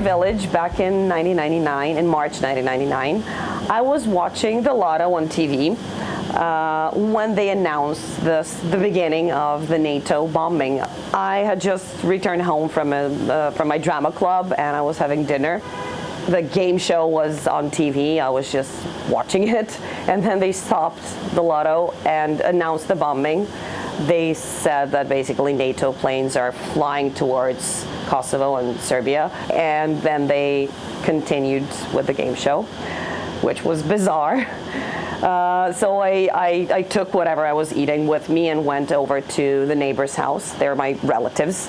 village back in 1999, in March 1999. I was watching the lotto on TV when they announced the beginning of the NATO bombing. I had just returned home from my drama club, and I was having dinner. The game show was on TV. I was just watching it, and then they stopped the lotto and announced the bombing. They said that basically NATO planes are flying towards Kosovo and Serbia, and then they continued with the game show, which was bizarre. So I took whatever I was eating with me and went over to the neighbor's house. They're my relatives,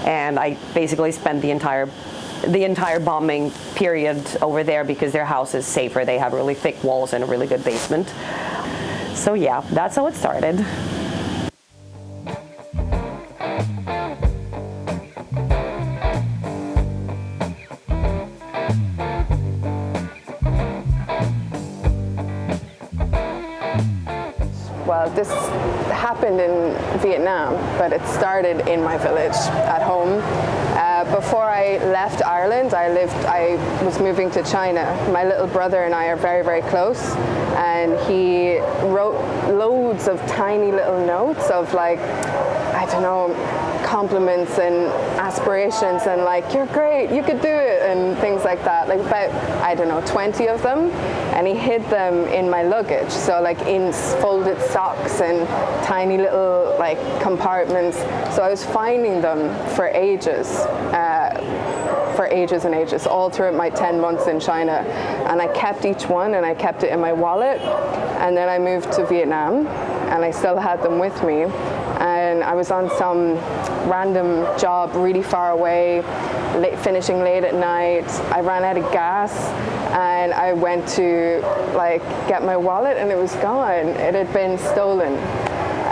and I basically spent the entire bombing period over there because their house is safer. They have really thick walls and a really good basement. So yeah, that's how it started. Well, this happened in Vietnam, but it started in my village at home. Before I left Ireland, I was moving to China. My little brother and I are very, very close, and he wrote loads of tiny little notes of, like, I don't know, compliments and aspirations and, like, you're great, you could do it, and things like that. Like about, I don't know, 20 of them, and he hid them in my luggage. So like in folded socks and tiny little like compartments. So I was finding them for ages and ages, all throughout my 10 months in China. And I kept each one, and I kept it in my wallet. And then I moved to Vietnam, and I still had them with me. And I was on some random job really far away, finishing late at night. I ran out of gas, and I went to like get my wallet, and it was gone. It had been stolen,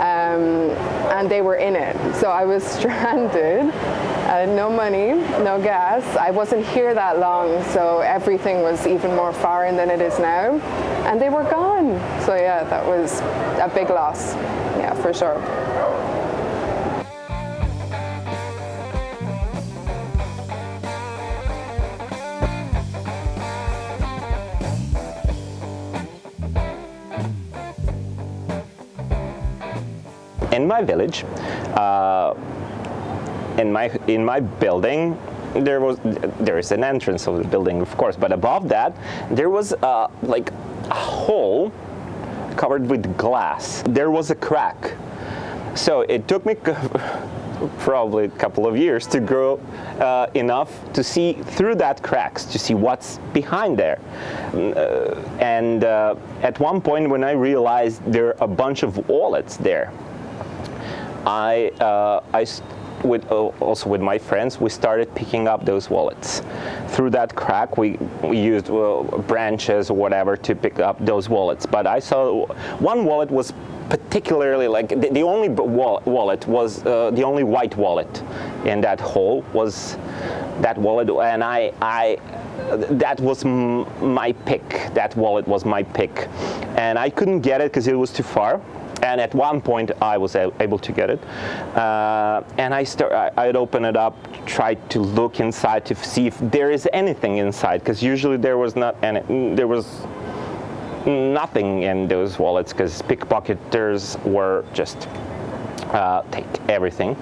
and they were in it. So I was stranded. No money, no gas. I wasn't here that long, so everything was even more foreign than it is now. And they were gone. So yeah, that was a big loss. Yeah, for sure. In my village, in my building, there is an entrance of the building, of course, but above that there was like a hole covered with glass. There was a crack, so it took me probably a couple of years to grow enough to see through that cracks, to see what's behind there. And at one point, when I realized there are a bunch of wallets there, also with my friends, we started picking up those wallets. Through that crack, we used branches or whatever to pick up those wallets. But I saw one wallet was particularly, like, the only wallet was, the only white wallet in that hole was that wallet, and that was my pick. That wallet was my pick. And I couldn't get it because it was too far. And at one point, I was able to get it, and I'd open it up, try to look inside to see if there is anything inside, because usually there was nothing in those wallets, because pickpocketers were just take everything.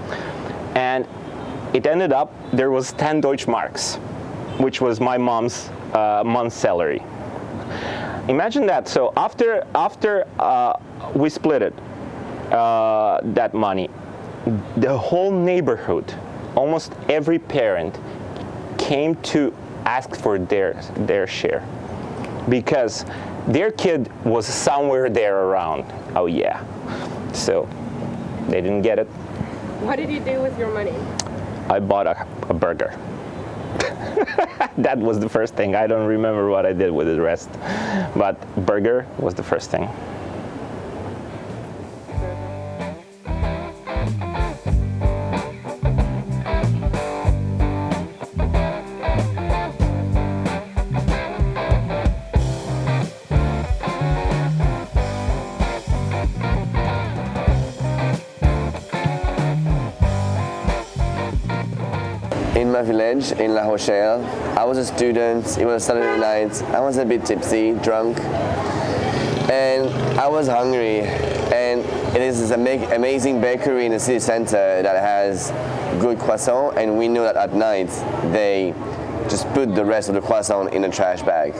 And it ended up there was 10 Deutschmarks, which was my mom's month's salary. Imagine that. So after we split it, that money, the whole neighborhood, almost every parent came to ask for their share, because their kid was somewhere there around. Oh yeah. So they didn't get it. What did you do with your money? I bought a burger. That was the first thing. I don't remember what I did with the rest, but burger was the first thing. in my village in La Rochelle. I was a student, it was Saturday night, I was a bit tipsy, drunk, and I was hungry, and it is this amazing bakery in the city center that has good croissant, and we know that at night they just put the rest of the croissant in a trash bag.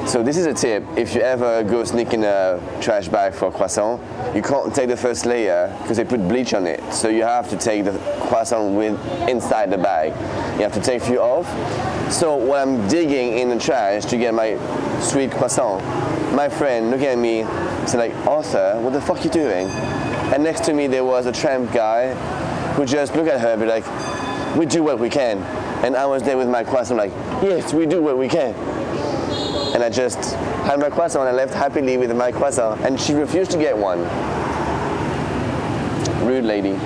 So this is a tip: if you ever go sneak in a trash bag for a croissant, you can't take the first layer because they put bleach on it. So you have to take the croissant with inside the bag. You have to take a few off. So when I'm digging in the trash to get my sweet croissant, my friend looked at me and said like, "Arthur, what the fuck are you doing?" And next to me there was a tramp guy who just looked at her and be like, "We do what we can." And I was there with my croissant like, "Yes, we do what we can." And I just had my croissant and I left happily with my croissant, and she refused to get one. Rude lady.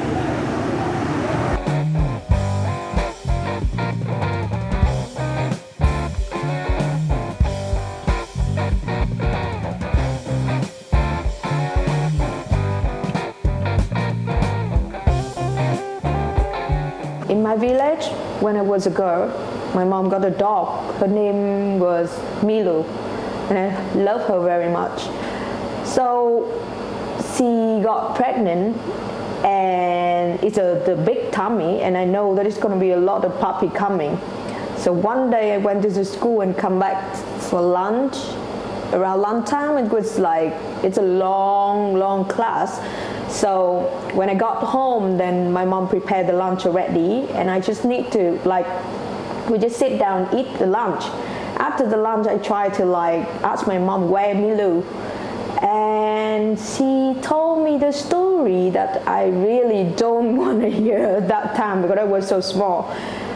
In my village, when I was a girl, my mom got a dog. Her name was Miloš, and I love her very much. So she got pregnant, and it's the big tummy, and I know that it's going to be a lot of puppy coming. So one day I went to the school and come back for lunch. Around lunchtime, it was like, it's a long class. So when I got home, then my mom prepared the lunch already, and I just need to we just sit down, eat the lunch. After the lunch, I tried to ask my mom where Miloš, and she told me the story that I really don't want to hear at that time because I was so small.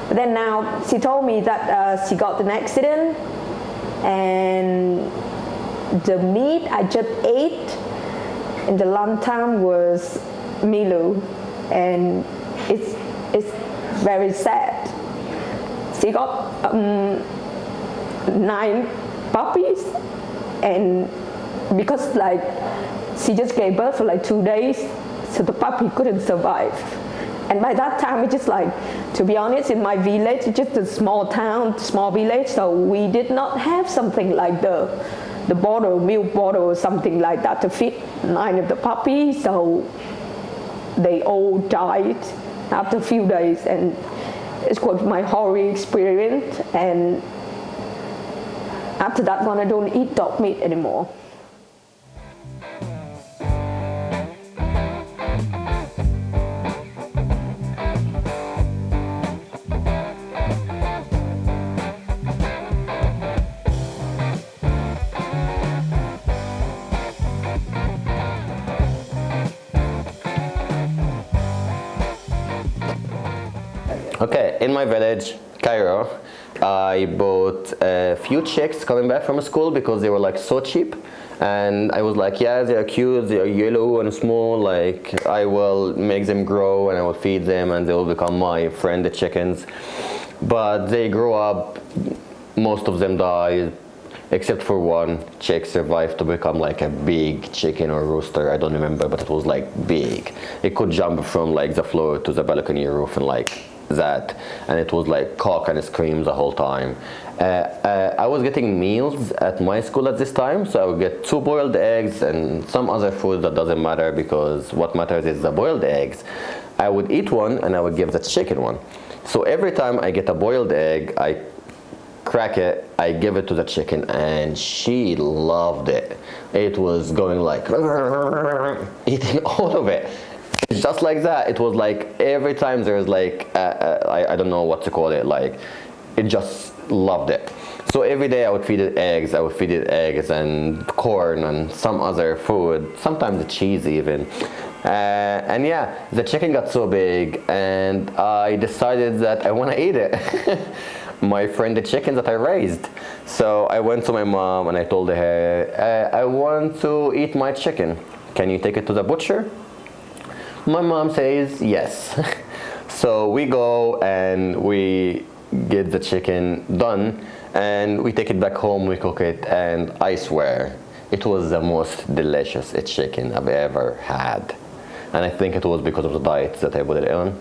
But then now she told me that she got an accident, and the meat I just ate in the lunchtime was Miloš, and it's very sad. She got 9 puppies, and because she just gave birth for 2 days, so the puppy couldn't survive. And by that time, it's just to be honest, in my village, it's just a small town, small village, so we did not have something like the milk bottle or something like that to feed 9 of the puppies, so they all died after a few days, and it was my horrible experience. And after that one, I don't eat dog meat anymore. Okay, in my village, Cairo, I bought a few chicks coming back from school because they were so cheap, and I was like, yeah, they are cute, they are yellow and small, I will make them grow and I will feed them and they will become my friend, the chickens. But they grew up, most of them died, except for one chick survived to become a big chicken or rooster, I don't remember, but it was big. It could jump from the floor to the balcony roof and that, and it was cock and scream the whole time. I was getting meals at my school at this time, so I would get 2 boiled eggs and some other food that doesn't matter, because what matters is the boiled eggs. I would eat one and I would give the chicken one. So every time I get a boiled egg, I crack it, I give it to the chicken, and she loved it. It was going eating all of it. Just like that. It was every time there was I don't know what to call it, it just loved it. So every day I would feed it eggs, and corn and some other food, sometimes the cheese even. And yeah, the chicken got so big and I decided that I want to eat it. My friend, the chicken that I raised. So I went to my mom and I told her, I want to eat my chicken. Can you take it to the butcher? My mom says yes. So we go and we get the chicken done and we take it back home, we cook it, and I swear it was the most delicious chicken I've ever had. And I think it was because of the diet that I put it on.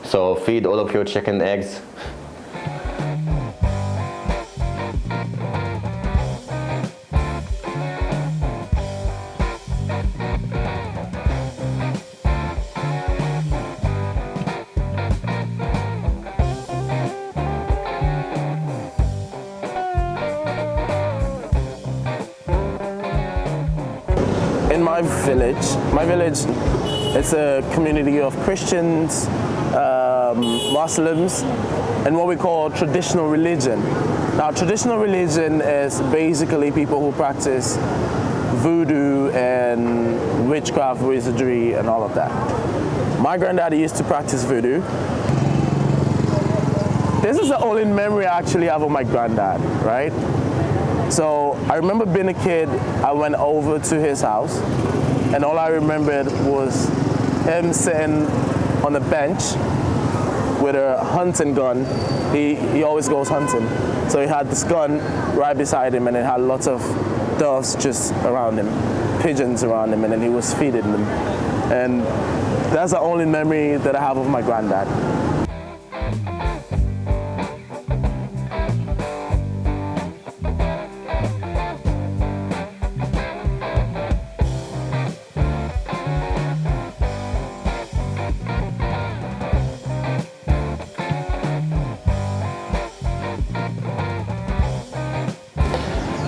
So feed all of your chicken eggs. In my village, it's a community of Christians, Muslims, and what we call traditional religion. Now, traditional religion is basically people who practice voodoo and witchcraft, wizardry, and all of that. My granddaddy used to practice voodoo. This is the only memory I actually have of my granddad, right? So I remember being a kid, I went over to his house, and all I remembered was him sitting on a bench with a hunting gun. He always goes hunting. So he had this gun right beside him, and it had lots of doves just around him, pigeons around him, and then he was feeding them. And that's the only memory that I have of my granddad.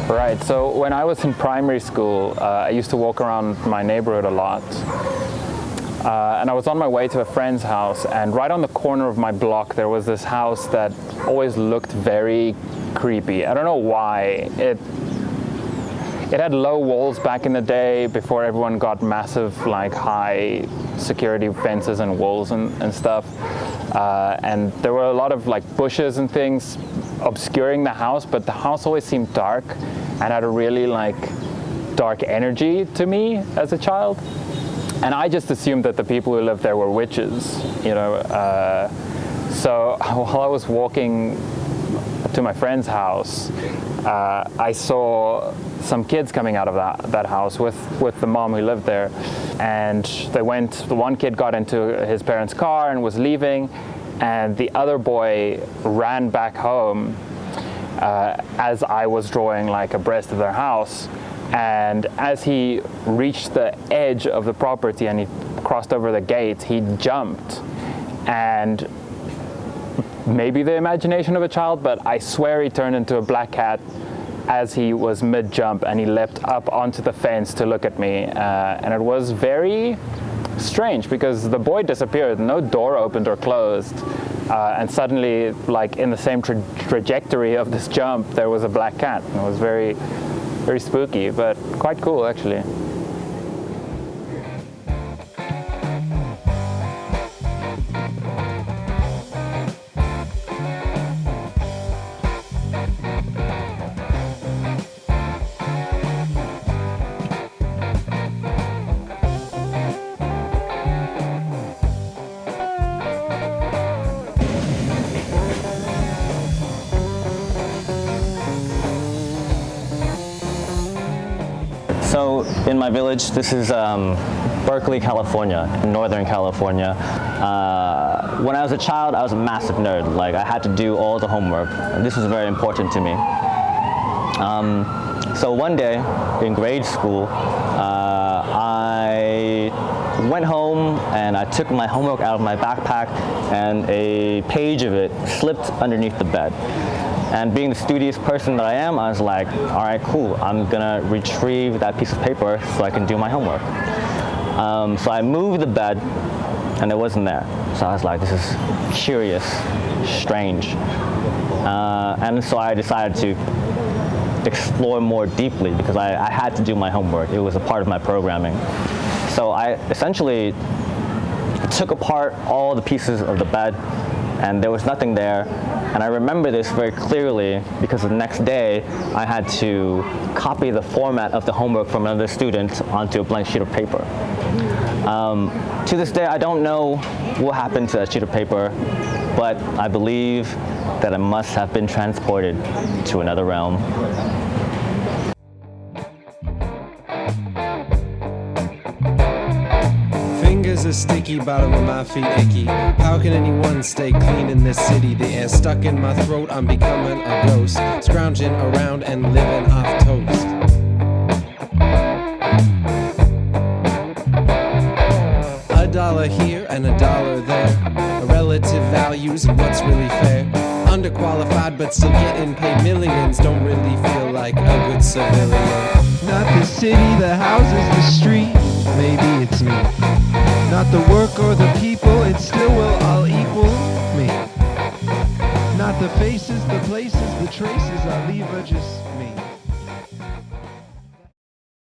Right, so when I was in primary school, I used to walk around my neighborhood a lot. And I was on my way to a friend's house, and right on the corner of my block there was this house that always looked very creepy. I don't know why. It had low walls back in the day before everyone got massive, like, high security fences and walls and stuff. And there were a lot of, like, bushes and things obscuring the house, but the house always seemed dark and had a really, like, dark energy to me as a child. And I just assumed that the people who lived there were witches, you know. So while I was walking to my friend's house, I saw some kids coming out of that house with the mom who lived there. And the one kid got into his parents' car and was leaving, and the other boy ran back home as I was drawing, like, abreast of their house. And as he reached the edge of the property and he crossed over the gate, he jumped. And maybe the imagination of a child, but I swear he turned into a black cat as he was mid-jump, and he leapt up onto the fence to look at me. And it was very strange because the boy disappeared, no door opened or closed. And suddenly, like, in the same trajectory of this jump, there was a black cat. And it was very, very spooky, but quite cool, actually. So in my village, this is Berkeley, California, Northern California. When I was a child, I was a massive nerd. Like, I had to do all the homework, and this was very important to me. So one day in grade school, I went home and I took my homework out of my backpack, and a page of it slipped underneath the bed. And being the studious person that I am, I was like, all right, cool, I'm gonna retrieve that piece of paper so I can do my homework. So I moved the bed, and it wasn't there. So I was like, this is curious, strange. And so I decided to explore more deeply because I had to do my homework. It was a part of my programming. So I essentially took apart all the pieces of the bed, and there was nothing there. And I remember this very clearly because the next day I had to copy the format of the homework from another student onto a blank sheet of paper. To this day, I don't know what happened to that sheet of paper, but I believe that it must have been transported to another realm. Fingers so sticky, bottom of my feet icky. How can anyone stay clean in this city? The air stuck in my throat, I'm becoming a ghost, scrounging around and living off toast. $1 here and $1 there, relative values and what's really fair. Underqualified but still getting paid millions, don't really feel like a good civilian. Not the city, the houses, the street, maybe it's me. Not the work or the people, it still will all equal me. Not the faces, the places, the traces, I'll leave are just me.